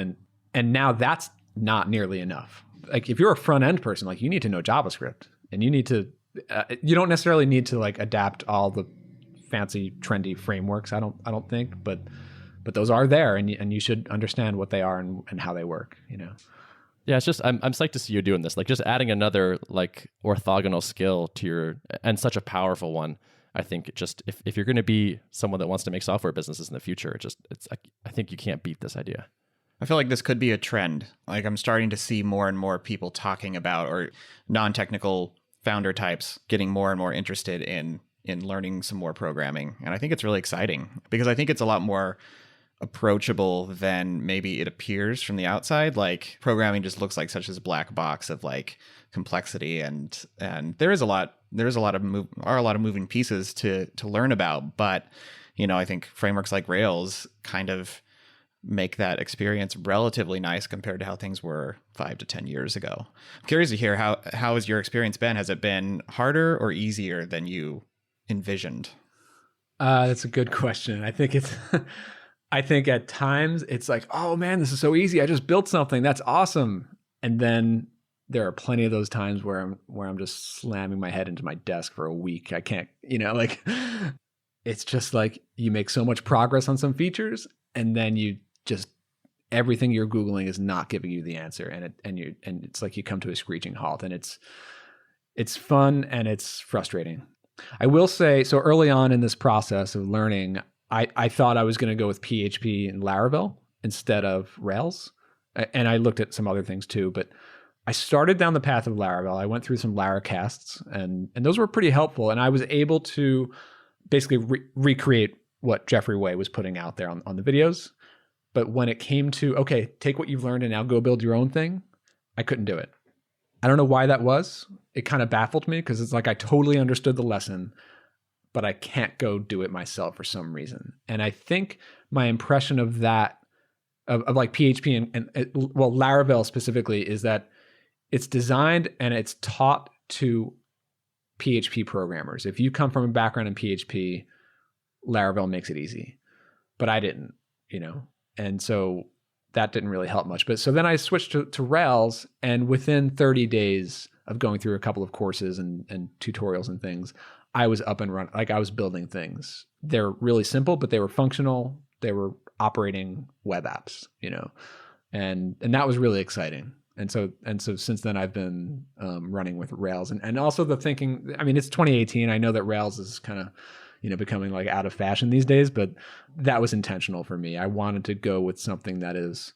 and now that's not nearly enough. Like if you're a front end person, like you need to know JavaScript, and you need to. You don't necessarily need to like adapt all the fancy trendy frameworks. I don't think, but those are there, and you should understand what they are and how they work. Yeah, it's just I'm psyched to see you doing this. Like just adding another like orthogonal skill to your, and such a powerful one. I think just if you're going to be someone that wants to make software businesses in the future, I think you can't beat this idea. I feel like this could be a trend. Like I'm starting to see more and more people talking about, or non-technical founder types getting more and more interested in learning some more programming. And I think it's really exciting because I think it's a lot more approachable than maybe it appears from the outside. Like programming just looks like such a black box of like complexity, and there are a lot of moving pieces to learn about. But I think frameworks like Rails kind of make that experience relatively nice compared to how things were 5 to 10 years ago. I'm curious to hear how has your experience been? Has it been harder or easier than you envisioned? That's a good question. I think at times it's like, oh man, this is so easy. I just built something. That's awesome. And then there are plenty of those times where I'm just slamming my head into my desk for a week. I can't, like it's just like you make so much progress on some features, and then you just everything you're Googling is not giving you the answer, and it's like you come to a screeching halt, and it's fun and it's frustrating. I will say, so early on in this process of learning, I thought I was going to go with PHP and Laravel instead of Rails. And I looked at some other things too, but I started down the path of Laravel. I went through some Laracasts, and those were pretty helpful. And I was able to basically recreate what Jeffrey Way was putting out there on the videos. But when it came to, okay, take what you've learned and now go build your own thing, I couldn't do it. I don't know why that was. It kind of baffled me because it's like I totally understood the lesson, but I can't go do it myself for some reason. And I think my impression of that, of like PHP and Laravel specifically, is that it's designed and it's taught to PHP programmers. If you come from a background in PHP, Laravel makes it easy. But I didn't, and so that didn't really help much. But so then I switched to Rails, and within 30 days of going through a couple of courses and tutorials and things, I was up and running. Like I was building things. They're really simple, but they were functional. They were operating web apps, and that was really exciting. And so since then I've been running with Rails, and also the thinking. I mean, it's 2018. I know that Rails is kind of becoming like out of fashion these days, but that was intentional for me. I wanted to go with something that is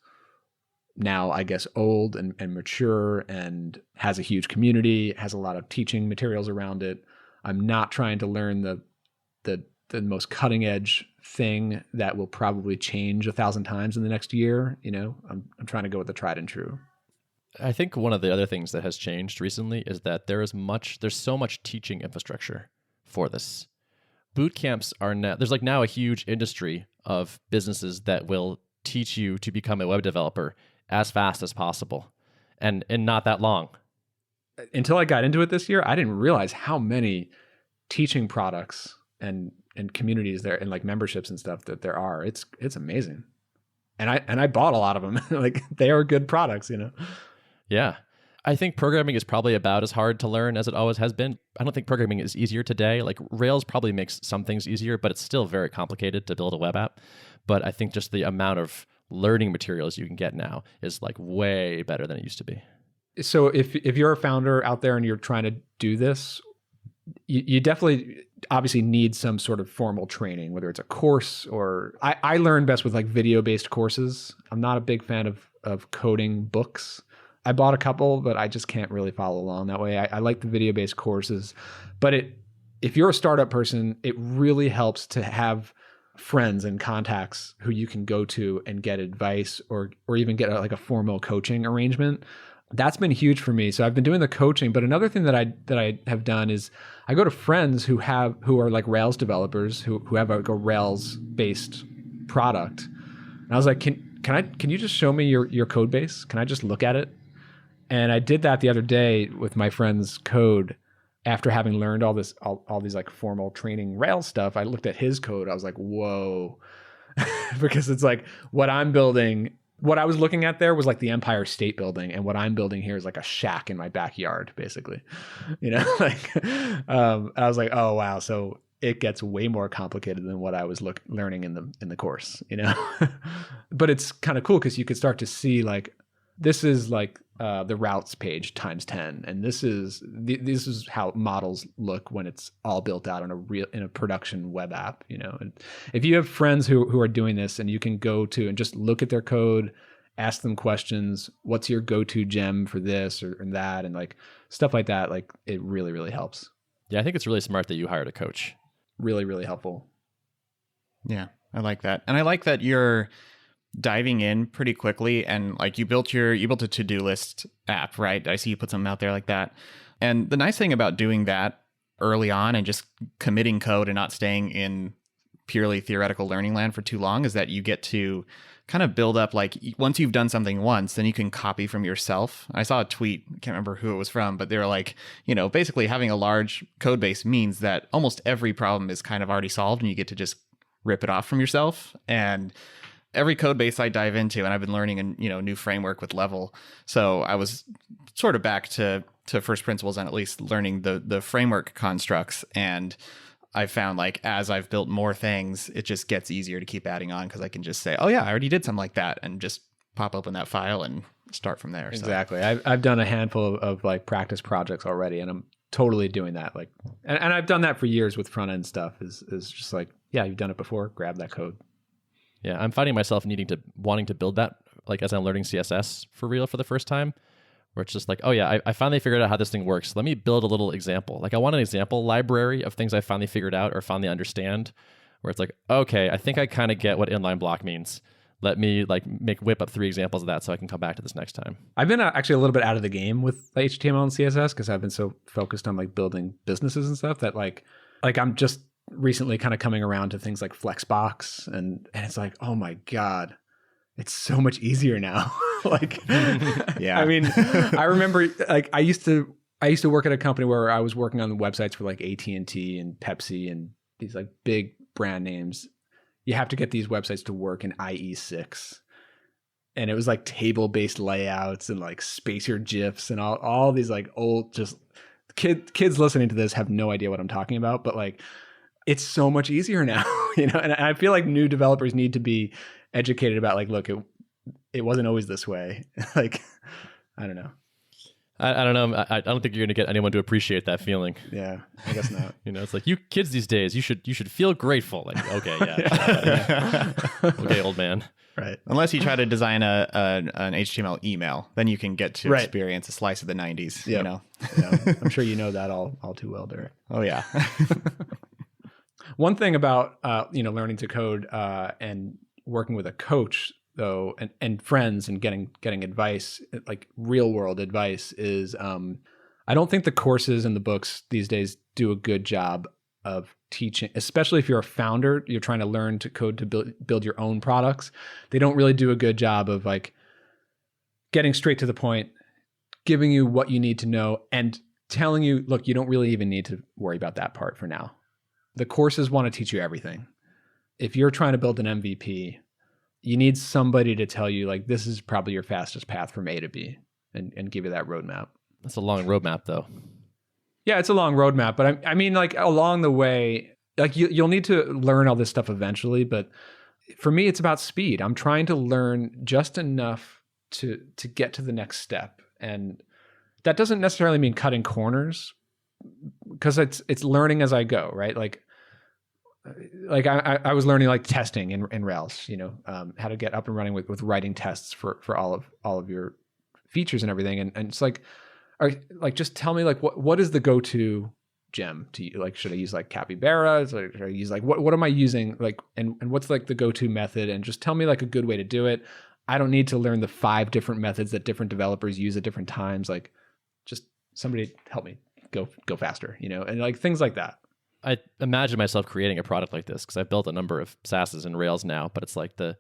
now, I guess, old and mature and has a huge community, has a lot of teaching materials around it. I'm not trying to learn the most cutting edge thing that will probably change 1,000 times in the next year. I'm trying to go with the tried and true. I think one of the other things that has changed recently is that there's so much teaching infrastructure for this. Boot camps are now, there's like now a huge industry of businesses that will teach you to become a web developer as fast as possible and not that long. Until I got into it this year, I didn't realize how many teaching products and and communities there and like memberships and stuff that there are. It's amazing. And I bought a lot of them. Like they are good products, Yeah. I think programming is probably about as hard to learn as it always has been. I don't think programming is easier today. Like Rails probably makes some things easier, but it's still very complicated to build a web app. But I think just the amount of learning materials you can get now is like way better than it used to be. So if you're a founder out there and you're trying to do this, you definitely obviously need some sort of formal training, whether it's a course or I learn best with like video-based courses. I'm not a big fan of coding books. I bought a couple, but I just can't really follow along that way. I like the video-based courses, but if you're a startup person, it really helps to have friends and contacts who you can go to and get advice or even get like a formal coaching arrangement. That's been huge for me. So I've been doing the coaching, but another thing that I have done is I go to friends who are like Rails developers who have like a Rails based product. And I was like, can you just show me your code base? Can I just look at it? And I did that the other day with my friend's code. After having learned all these like formal training Rails stuff, I looked at his code. I was like, whoa, because it's like what I'm building. What I was looking at there was like the Empire State Building, and what I'm building here is like a shack in my backyard, basically. Like I was like, oh wow, so it gets way more complicated than what I was learning in the course, But it's kind of cool because you could start to see like this is like the routes page times 10, and this is how models look when it's all built out in a production web app, And if you have friends who are doing this, and you can go to and just look at their code, ask them questions, what's your go-to gem for this or that, and like stuff like that, like it really, really helps. Yeah, I think it's really smart that you hired a coach. Really, really helpful. Yeah, I like that. And I like that you're diving in pretty quickly, and like you built a to-do list app, right? I see you put something out there like that. And the nice thing about doing that early on and just committing code and not staying in purely theoretical learning land for too long is that you get to kind of build up, like once you've done something once, then you can copy from yourself. I saw a tweet, I can't remember who it was from, but they were like, basically having a large code base means that almost every problem is kind of already solved and you get to just rip it off from yourself. And every code base I dive into, and I've been learning a new framework with Level. So I was sort of back to first principles and at least learning the framework constructs. And I found like as I've built more things, it just gets easier to keep adding on because I can just say, oh yeah, I already did something like that, and just pop open that file and start from there. Exactly. So. I've done a handful of like practice projects already, and I'm totally doing that. Like, and I've done that for years with front end stuff. Is just like, yeah, you've done it before. Grab that code. Yeah, I'm finding myself wanting to build that, like as I'm learning CSS for real for the first time, where it's just like, oh yeah, I finally figured out how this thing works. Let me build a little example. Like I want an example library of things I finally figured out or finally understand, where it's like, okay, I think I kind of get what inline block means. Let me like whip up 3 examples of that so I can come back to this next time. I've been actually a little bit out of the game with HTML and CSS because I've been so focused on like building businesses and stuff that like I'm just recently kind of coming around to things like Flexbox and it's like, oh my God, it's so much easier now. Like, yeah, I mean, I remember like I used to work at a company where I was working on the websites for like AT&T and Pepsi and these like big brand names. You have to get these websites to work in IE6. And it was like table-based layouts and like spacer GIFs and all these like old, just kids listening to this have no idea what I'm talking about, but like, it's so much easier now, and I feel like new developers need to be educated about like, look, it wasn't always this way. Like, I don't know. I don't know. I don't think you're going to get anyone to appreciate that feeling. Yeah, I guess not. It's like you kids these days, you should feel grateful. Like, okay, yeah. Okay, old man. Right. Unless you try to design an HTML email, then you can get to experience a slice of the 90s, Yeah, I'm sure you know that all too well, Derrick. Oh, yeah. One thing about learning to code and working with a coach though, and friends and getting advice, like real world advice, is I don't think the courses and the books these days do a good job of teaching, especially if you're a founder, you're trying to learn to code to build your own products. They don't really do a good job of like getting straight to the point, giving you what you need to know, and telling you, look, you don't really even need to worry about that part for now. the courses want to teach you everything. If you're trying to build an MVP, you need somebody to tell you like, this is probably your fastest path from A to B and give you that roadmap. That's a long roadmap though. Yeah, it's a long roadmap, but I mean like along the way, like you'll need to learn all this stuff eventually, but for me, it's about speed. I'm trying to learn just enough to get to the next step. And that doesn't necessarily mean cutting corners, because it's learning as I go, right? Like I was learning like testing in Rails, how to get up and running with writing tests for all of your features and everything. And it's like, just tell me like what is the go-to gem to like, should I use like Capybara? Should I use like, what am I using? Like, and what's like the go-to method? And just tell me like a good way to do it. I don't need to learn the 5 different methods that different developers use at different times. Like, just somebody help me go faster, and like things like that. I imagine myself creating a product like this because I've built a number of SaaSes in Rails now, but it's like the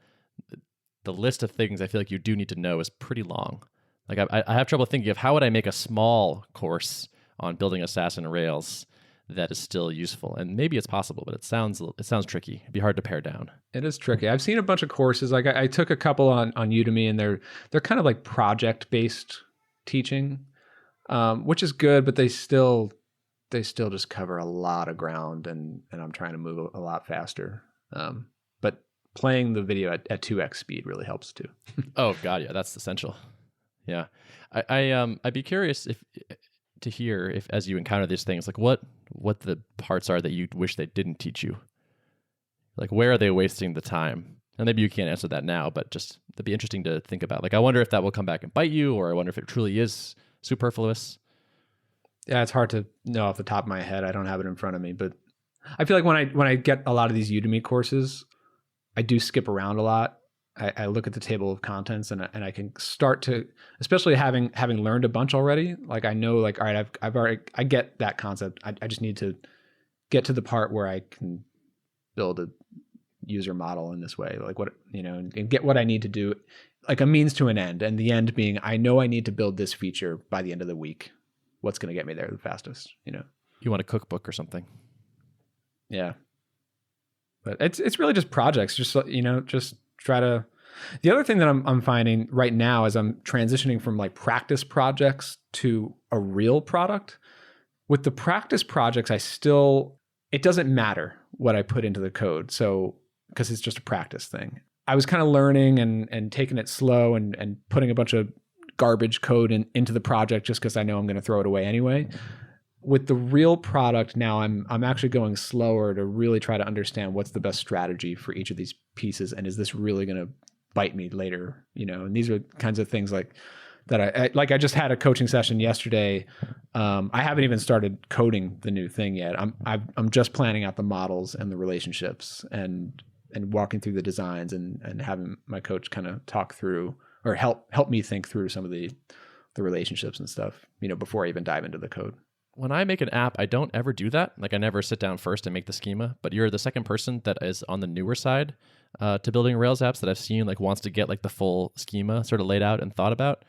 list of things I feel like you do need to know is pretty long. Like I have trouble thinking of how would I make a small course on building a SaaS in Rails that is still useful. And maybe it's possible, but it sounds tricky. It'd be hard to pare down. It is tricky. I've seen a bunch of courses. Like I took a couple on Udemy, and they're kind of like project-based teaching, which is good, but they still just cover a lot of ground, and I'm trying to move a lot faster. But playing the video at 2x speed really helps too. Oh God, yeah, that's essential. Yeah, I'd be curious to hear if, as you encounter these things, like what the parts are that you wish they didn't teach you. Like, where are they wasting the time? And maybe you can't answer that now, but just that'd be interesting to think about. Like, I wonder if that will come back and bite you, or I wonder if it truly is superfluous. Yeah, it's hard to know off the top of my head. I don't have it in front of me, but I feel like when I get a lot of these Udemy courses, I do skip around a lot. I look at the table of contents and I can start to, especially having learned a bunch already. Like I know, like, all right, I've already, I get that concept. I just need to get to the part where I can build a user model in this way, like what, and get what I need to do, like a means to an end. And the end being, I know I need to build this feature by the end of the week. What's going to get me there the fastest, You want a cookbook or something. Yeah. But it's really just projects, just try to. The other thing that I'm finding right now as I'm transitioning from like practice projects to a real product, with the practice projects, it doesn't matter what I put into the code. So, because it's just a practice thing. I was kind of learning and taking it slow and putting a bunch of garbage code into the project just because I know I'm going to throw it away anyway. With the real product now, I'm actually going slower to really try to understand what's the best strategy for each of these pieces, and is this really going to bite me later? And these are kinds of things like that. I just had a coaching session yesterday. I haven't even started coding the new thing yet. I'm just planning out the models and the relationships and walking through the designs and having my coach kind of talk through or help me think through some of the relationships and stuff, before I even dive into the code. When I make an app, I don't ever do that. Like, I never sit down first and make the schema, but you're the second person that is on the newer side to building Rails apps that I've seen, like, wants to get like the full schema sort of laid out and thought about.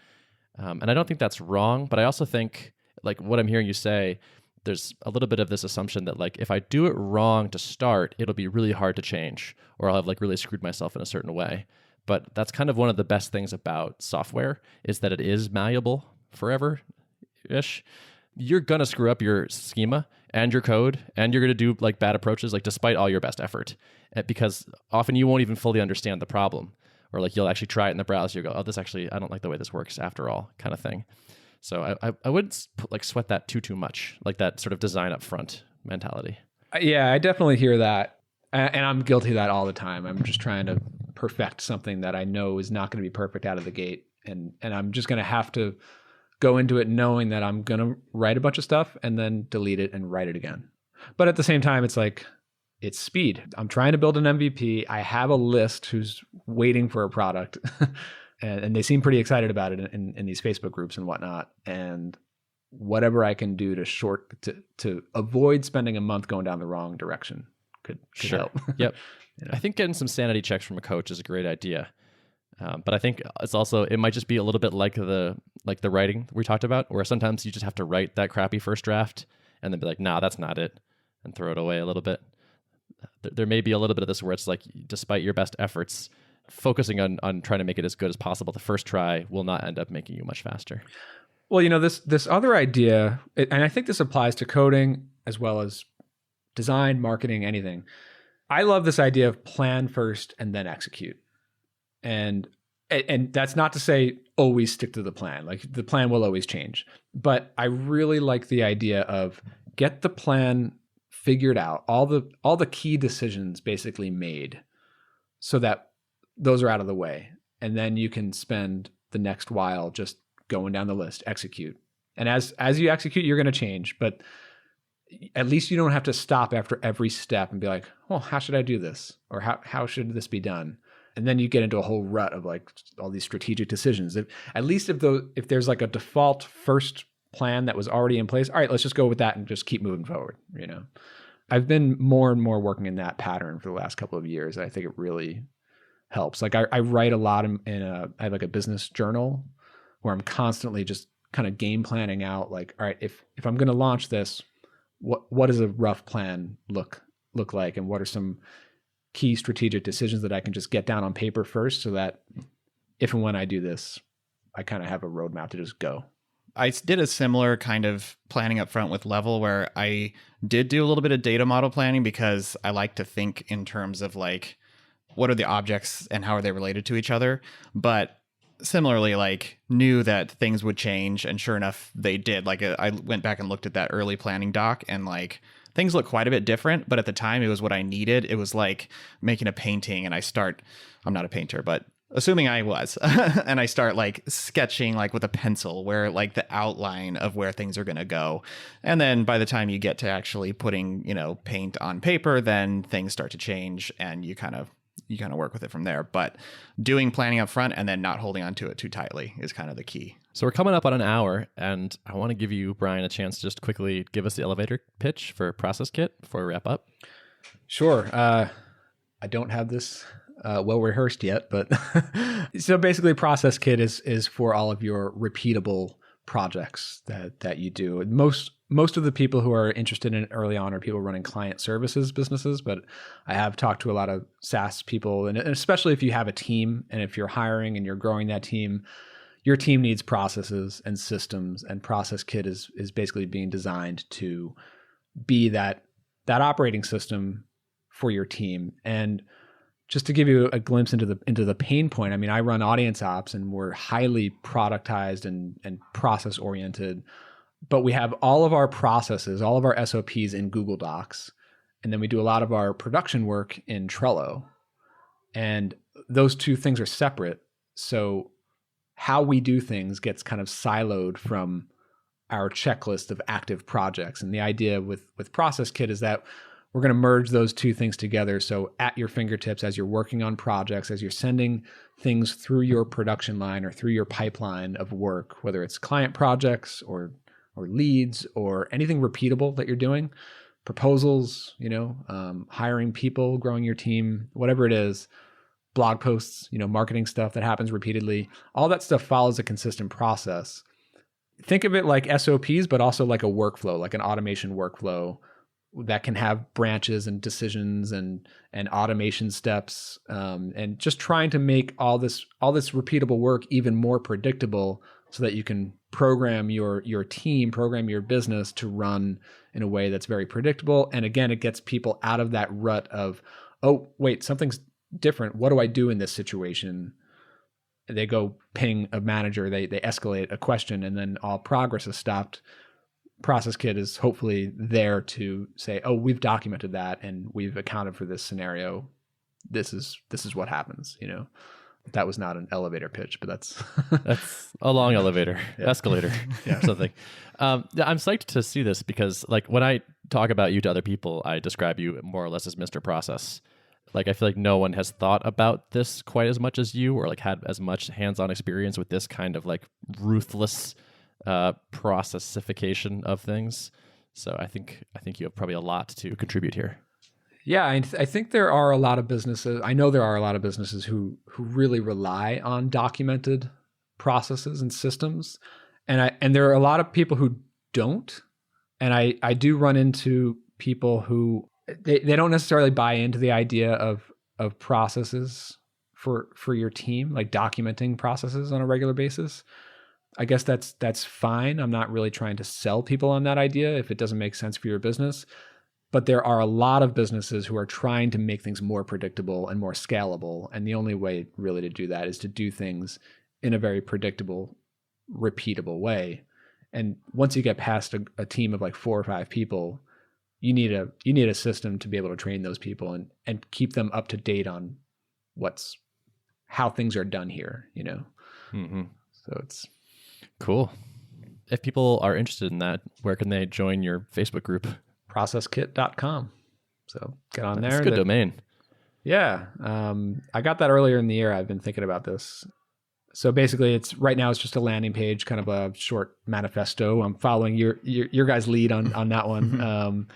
And I don't think that's wrong, but I also think, like, what I'm hearing you say, there's a little bit of this assumption that, like, if I do it wrong to start, it'll be really hard to change, or I'll have like really screwed myself in a certain way. But that's kind of one of the best things about software, is that it is malleable forever-ish. You're going to screw up your schema and your code, and you're going to do like bad approaches, like despite all your best effort, because often you won't even fully understand the problem, or like you'll actually try it in the browser. You go, oh, this actually, I don't like the way this works after all, kind of thing. So I wouldn't like sweat that too much, like that sort of design up front mentality. Yeah, I definitely hear that. And I'm guilty of that all the time. I'm just trying to perfect something that I know is not going to be perfect out of the gate. And I'm just going to have to go into it knowing that I'm going to write a bunch of stuff and then delete it and write it again. But at the same time, it's like, it's speed. I'm trying to build an MVP. I have a list who's waiting for a product and they seem pretty excited about it in these Facebook groups and whatnot. And whatever I can do to avoid spending a month going down the wrong direction could help. Yep. I think getting some sanity checks from a coach is a great idea. But I think it might just be a little bit like the writing we talked about, where sometimes you just have to write that crappy first draft and then be like, nah, that's not it, and throw it away a little bit. there may be a little bit of this where it's like, despite your best efforts, focusing on trying to make it as good as possible the first try will not end up making you much faster. Well, this other idea, and I think this applies to coding as well as design, marketing, anything. I love this idea of plan first and then execute. And that's not to say always stick to the plan. Like, the plan will always change. But I really like the idea of get the plan figured out, all the key decisions basically made, so that those are out of the way. And then you can spend the next while just going down the list, execute. And as you execute, you're going to change. But at least you don't have to stop after every step and be like, well, how should I do this? Or how should this be done? And then you get into a whole rut of like all these strategic decisions. At least if there's like a default first plan that was already in place, all right, let's just go with that and just keep moving forward. I've been more and more working in that pattern for the last couple of years. I think it really helps. Like, I write a lot I have like a business journal where I'm constantly just kind of game planning out, like, all right, if I'm going to launch this, what does a rough plan look like? And what are some key strategic decisions that I can just get down on paper first, so that if and when I do this, I kind of have a roadmap to just go. I did a similar kind of planning up front with Level, where I did do a little bit of data model planning, because I like to think in terms of like, what are the objects and how are they related to each other? But similarly, like, knew that things would change, and sure enough, they did. Like, I went back and looked at that early planning doc, and like, things look quite a bit different, but at the time it was what I needed. It was like making a painting, and I'm not a painter, but assuming I was, and I start like sketching like with a pencil, where like the outline of where things are going to go. And then by the time you get to actually putting, paint on paper, then things start to change, and you kind of work with it from there. But doing planning up front and then not holding on to it too tightly is kind of the key. So we're coming up on an hour, and I want to give you, Brian, a chance to just quickly give us the elevator pitch for Process Kit before we wrap up. Sure. I don't have this well rehearsed yet, but so basically Process Kit is for all of your repeatable projects that you do. Most of the people who are interested in it early on are people running client services businesses, but I have talked to a lot of SaaS people, and especially if you have a team and if you're hiring and you're growing that team, your team needs processes and systems, and Process Kit is basically being designed to be that operating system for your team. And just to give you a glimpse into the pain point, I mean, I run audience ops, and we're highly productized and process oriented, but we have all of our processes, all of our SOPs in Google Docs. And then we do a lot of our production work in Trello. And those two things are separate. So how we do things gets kind of siloed from our checklist of active projects. And the idea with Process Kit is that we're going to merge those two things together. So at your fingertips, as you're working on projects, as you're sending things through your production line or through your pipeline of work, whether it's client projects or leads or anything repeatable that you're doing, proposals, hiring people, growing your team, whatever it is, blog posts, marketing stuff that happens repeatedly, all that stuff follows a consistent process. Think of it like SOPs, but also like a workflow, like an automation workflow that can have branches and decisions and automation steps, and just trying to make all this repeatable work even more predictable, so that you can program your team, program your business to run in a way that's very predictable. And again, it gets people out of that rut of, oh, wait, something's different. What do I do in this situation? They go ping a manager, they escalate a question, and then all progress is stopped. Process Kit is hopefully there to say, oh, we've documented that and we've accounted for this scenario. This is what happens, That was not an elevator pitch, but that's a long elevator, escalator, something. I'm psyched to see this, because like when I talk about you to other people, I describe you more or less as Mr. Process. Like, I feel like no one has thought about this quite as much as you, or like had as much hands-on experience with this kind of like ruthless processification of things. So I think you have probably a lot to contribute here. Yeah, I think there are a lot of businesses. I know there are a lot of businesses who really rely on documented processes and systems, and there are a lot of people who don't. And I do run into people who they don't necessarily buy into the idea of processes for your team, like documenting processes on a regular basis. I guess that's fine. I'm not really trying to sell people on that idea if it doesn't make sense for your business. But there are a lot of businesses who are trying to make things more predictable and more scalable. And the only way really to do that is to do things in a very predictable, repeatable way. And once you get past a team of like 4 or 5 people, you need a system to be able to train those people and keep them up to date on how things are done here, you know? Mm-hmm. So it's cool. If people are interested in that, where can they join your Facebook group? processkit.com. So get on there. That's a good domain. Yeah. I got that earlier in the year. I've been thinking about this. So basically right now it's just a landing page, kind of a short manifesto. I'm following your guys' lead on that one.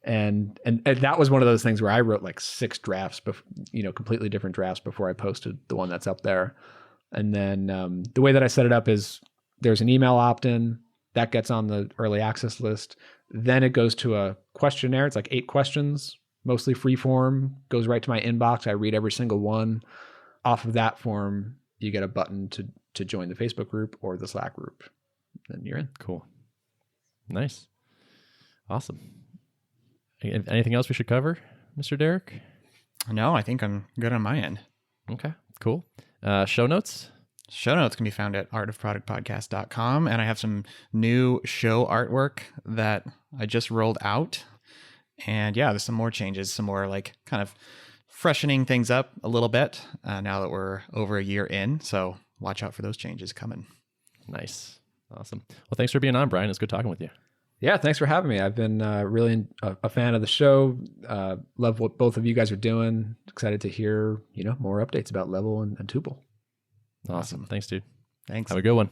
And that was one of those things where I wrote like 6 drafts, completely different drafts before I posted the one that's up there. And then the way that I set it up is there's an email opt-in that gets on the early access list. Then it goes to a questionnaire. It's like 8 questions, mostly free form, goes right to my inbox. I read every single one. Off of that form, you get a button to join the Facebook group or the Slack group. Then you're in. Cool. Nice. Awesome. Anything else we should cover, Mr. Derrick? No, I think I'm good on my end. Okay, cool. Show notes? Show notes can be found at artofproductpodcast.com. And I have some new show artwork that I just rolled out. And yeah, there's some more changes, some more like kind of freshening things up a little bit now that we're over a year in. So watch out for those changes coming. Nice. Awesome. Well, thanks for being on, Brian. It's good talking with you. Yeah, thanks for having me. I've been really a fan of the show. Love what both of you guys are doing. Excited to hear more updates about Level and Tuple. Awesome. Thanks, dude. Thanks. Have a good one.